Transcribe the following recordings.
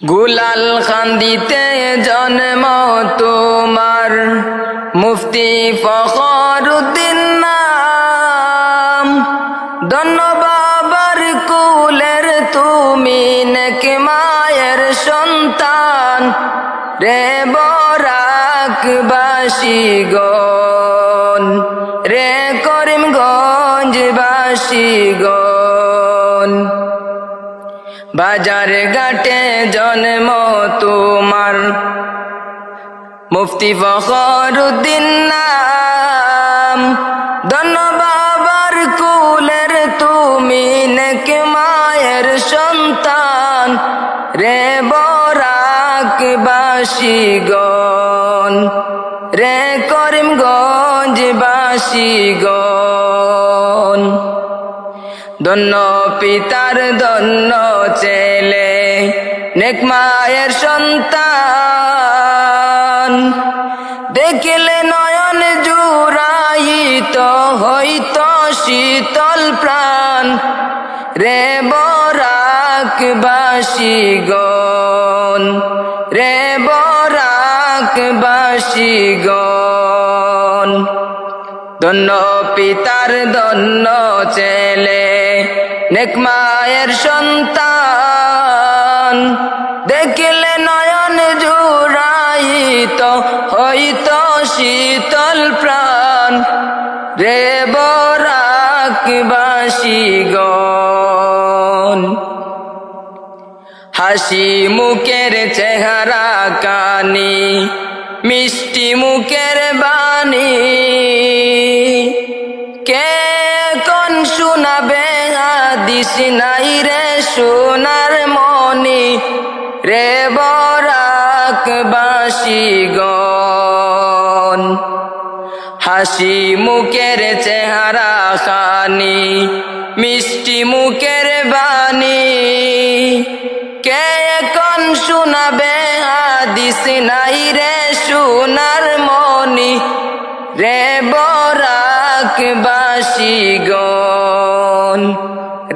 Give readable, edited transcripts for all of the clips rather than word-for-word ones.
গুলাল কান্দিতে জন্ম তোমার, মুফতি ফখরুদ্দীন নাম। ধন্য বাবার কুলের তুমি, নেক মায়ের সন্তান। রে বরাকবাসীগণ, রে করিমগঞ্জবাসীগণ, বাজার ঘাটে জন্ম তোমার, মুফতি ফখরুদ্দীন নাম। ধন্য বাবার কুলের তুমি, নেক মায়ের সন্তান। রে বরাকবাসীগণ, রে করিমগঞ্জবাসীগণ, ধন্য পিতার ধন্য ছেলে, নেক মায়ের সন্তান। দেখিলে নয়ন জুড়াইত হইত শীতল প্রাণ। রে বরাকবাসীগণ, রে বরাকবাসীগণ, ধন্য পিতার ধন্য ছেলে, নেক মায়ের সন্তান। দেখিলে নয়ন জুড়াইত হইত শীতল প্রাণ। রে বরাকবাসীগণ, হাসি মুখের চেহারা কানি, মিষ্টি মুখের বাণী। কে কোন শুনাবে হাদিস, নাই রে সোনার মনি। রে বরাকবাসীগণ, হাসি মুখের চেহারা খানি, মিষ্টি মুখের বাণী। কে কোন শুনাবে হাদিস, নাই রে সোনার মনি। রে বরাকবাসীগণ,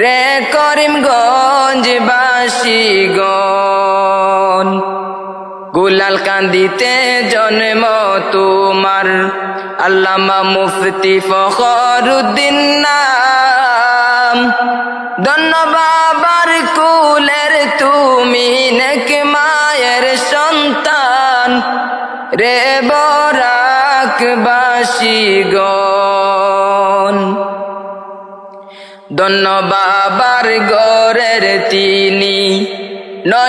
রে করিমগঞ্জবাসীগণ, গুলাল কান্দিতে জন্ম তোমার, আল্লামা মুফতি ফখরুদ্দীন নাম। ধন্য বাবার কুলের তুমি, নেক মায়ের সন্তান। রে বরাকবাসীগণ, ধন্য বাবার ঘরের তিনি,